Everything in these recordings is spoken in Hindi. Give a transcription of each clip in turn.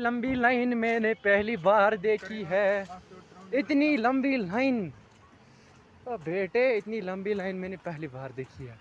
लंबी लाइन मैंने पहली बार देखी है। इतनी लंबी लाइन, ओ बेटे इतनी लंबी लाइन मैंने पहली बार देखी है।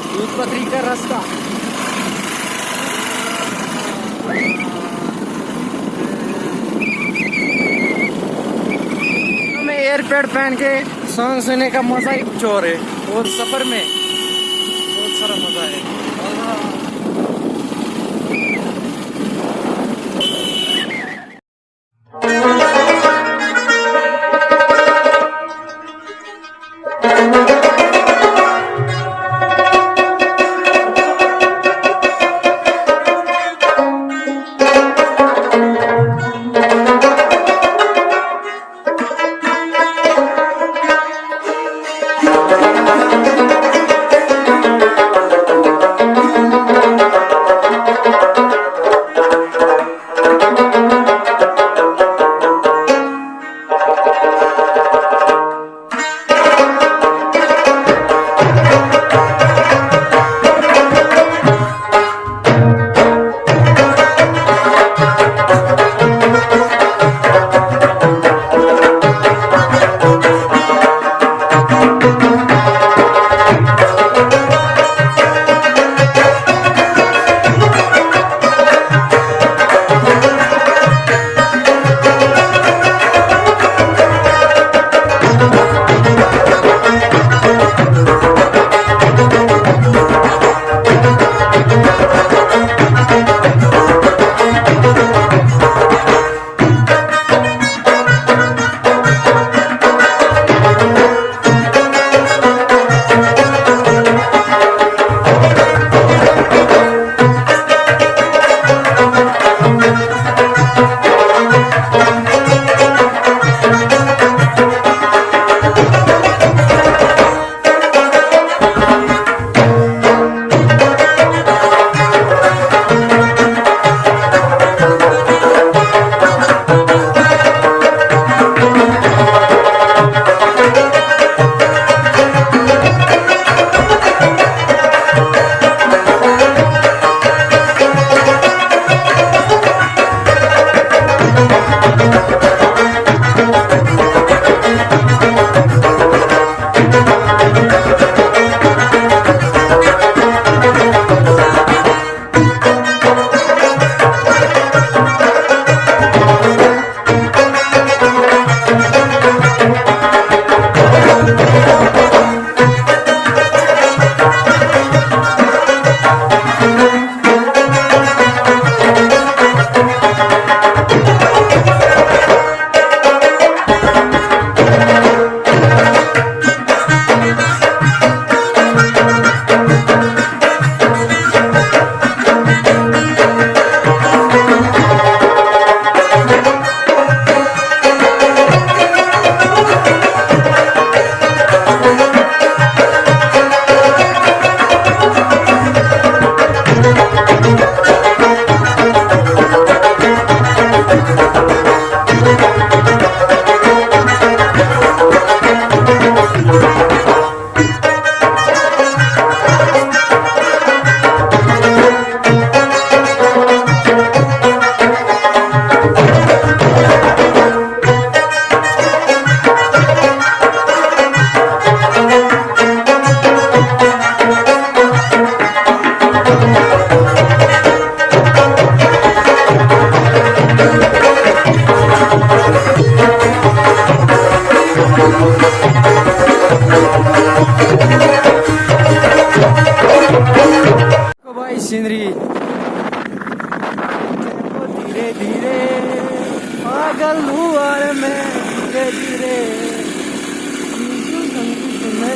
दूध पथरी का रास्ता। हमें एयरपैड पहन के सॉन्ग सुनने का मजा ही कुछ और है। और सफर में बहुत सारा मजा है। सीनरी धीरे धीरे पागल हुआ रे मैं धीरे धीरे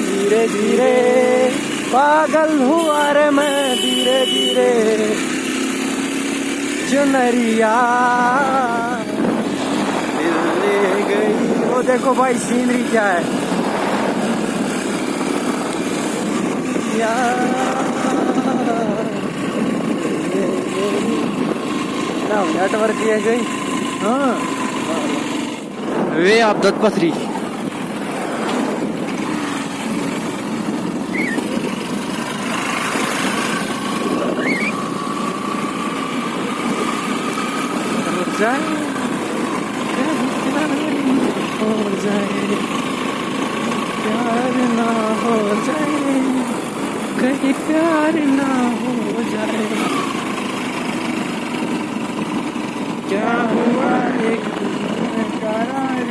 धीरे धीरे पागल हुआ रे मैं धीरे धीरे चुनरिया दिल ले गई। वो देखो भाई सीनरी क्या है नेटवर्क ये गई हाँ वे आप दत्तपथरी प्यार ना हो जाए कहीं प्यार ना हो जाए क्या हुआ एक करार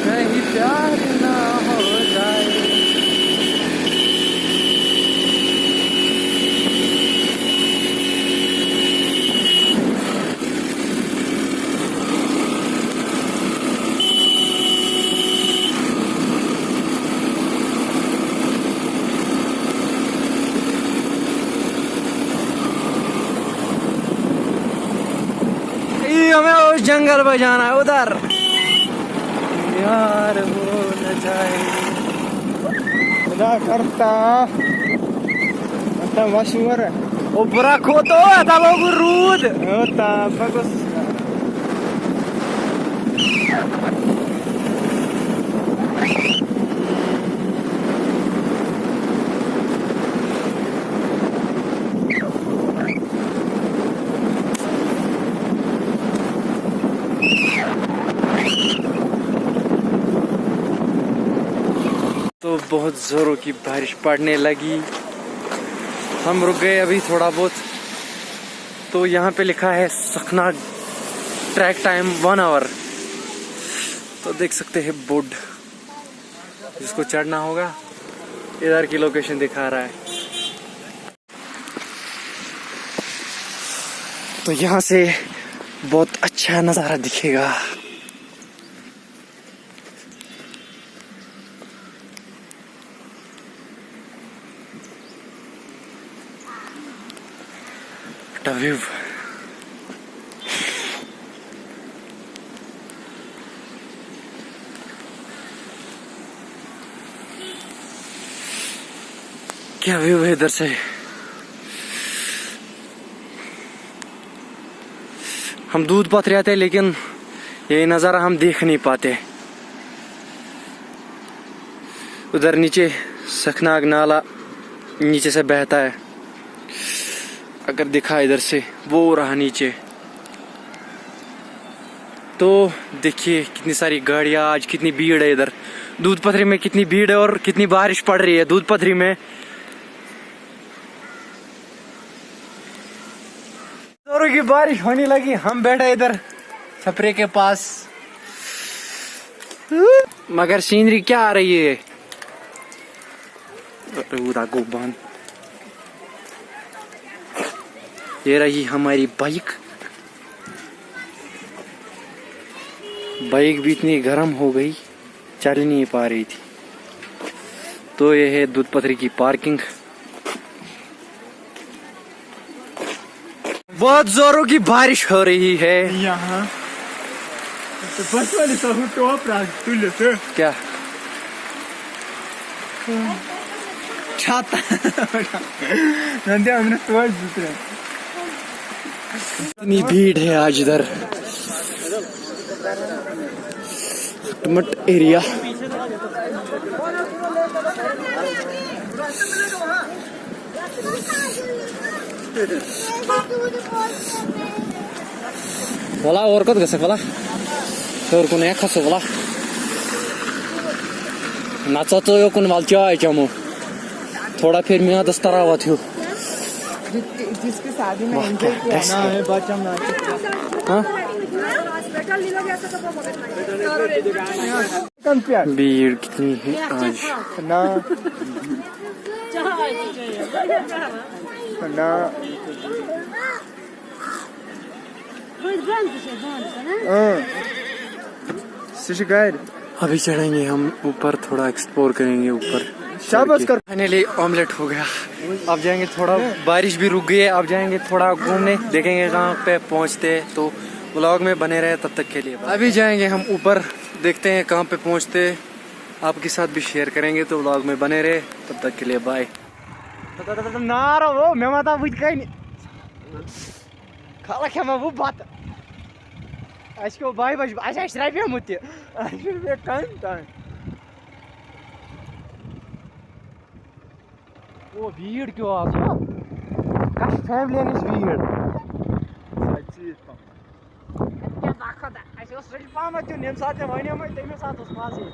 कहीं प्यार ना हो जाए हमें उस जंगल में जाना है उधर यार वो न जाए करता मशहूर ऊपरा खो तो आता लोग रूद होता बगस तो बहुत जोरों की बारिश पड़ने लगी हम रुक गए अभी थोड़ा बहुत तो यहाँ पे लिखा है सखना ट्रैक टाइम 1 आवर तो देख सकते हैं बोर्ड जिसको चढ़ना होगा इधर की लोकेशन दिखा रहा है तो यहाँ से बहुत अच्छा नज़ारा दिखेगा व्यू क्या व्यू है इधर से हम दूध पथ रहे थे लेकिन ये नज़ारा हम देख नहीं पाते उधर नीचे सखनाग नाला नीचे से बहता है अगर दिखा इधर से वो रहा नीचे तो देखिए कितनी सारी गाड़ियां आज कितनी भीड़ है इधर दूध पथरी में कितनी भीड़ है और कितनी बारिश पड़ रही है दूध पथरी में जोरों की बारिश होने लगी हम बैठे इधर छपरे के पास मगर सीनरी क्या आ रही है गोबान ये रही हमारी बाइक भी इतनी गर्म हो गई चल नहीं पा रही थी तो ये है दूध पथरी की पार्किंग बहुत जोरों की बारिश हो रही है यहाँ तो बस वाले सब टॉप क्या छाता इतनी भीड़ है आज इधर टमट एरिया वाला और कत गसे वाला और कोण एक खसो वाला नाचा तो यो कोण वालच्या आयच्या मग थोड़ा फिर मैं दस्तरा हुआ थी जिसकी शादी में एंजॉय किया ना है बचम ना हां भीड़ कितनी है आज ना ना अभी चढ़ेंगे हम ऊपर थोड़ा एक्सप्लोर करेंगे ऊपर शाबाश कर फाइनली ऑमलेट हो गया अब जाएंगे थोड़ा बारिश भी रुक गई है अब जाएंगे थोड़ा घूमने देखेंगे कहाँ पे पहुँचते तो व्लॉग में बने रहे तब तक के लिए अभी जाएंगे हम ऊपर देखते हैं कहाँ पे पहुँचते, आपके साथ भी शेयर करेंगे, तो व्लॉग में बने रहे। तब तक के लिए बाय। नारा वो मैं मत बुझ कहीं खाला खेमा वो बात को बाय बज रपे मुत वो भीड़ क्यों आज फैमिली भीड़ पाम ये सात वन तमें सात मजे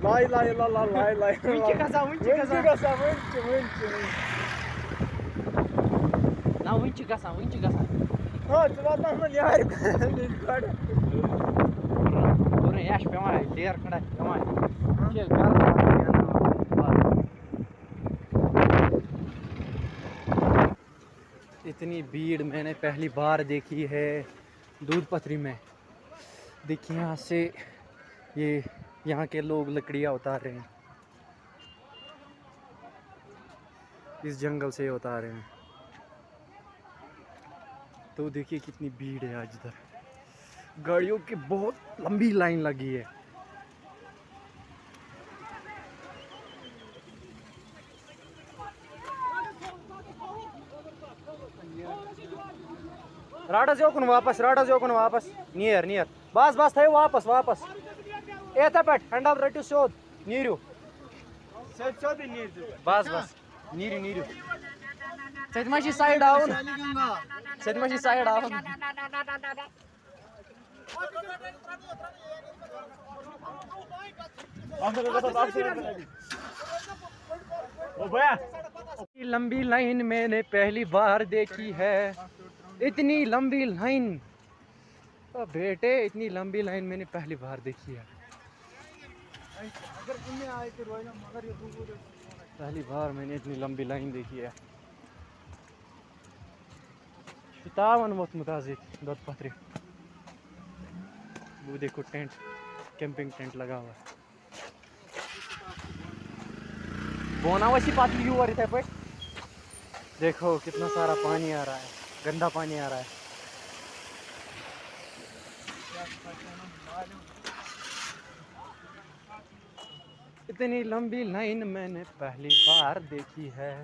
लाई लाई ला ला लाई लाई ना वन यार पे लेर खड़ा इतनी भीड़ मैंने पहली बार देखी है दूध पथरी में। देखिए यहाँ से ये यहाँ के लोग लकड़ियाँ उतार रहे हैं, इस जंगल से उतार रहे हैं। तो देखिए कितनी भीड़ है आज इधर, गाड़ियों की बहुत लंबी लाइन लगी है। राडा जोकुन वापस नियर बस थे वापस एथ पे हंडा रटू सोद नीरू बस नीरू सत साइड आवन साइड आवन लंबी लाइन मैंने पहली बार देखी है, इतनी लंबी लाइन बेटे, इतनी लंबी लाइन मैंने पहली बार देखी है। पहली बार मैंने इतनी लंबी लाइन देखी है। तावन वक्त मुताबिक दूध पथरी वो देखो टेंट, कैंपिंग टेंट लगा हुआ है। बोनावसी पातली और इधर पे देखो कितना सारा पानी आ रहा है, गंदा पानी आ रहा है। इतनी लंबी लाइन मैंने पहली बार देखी है।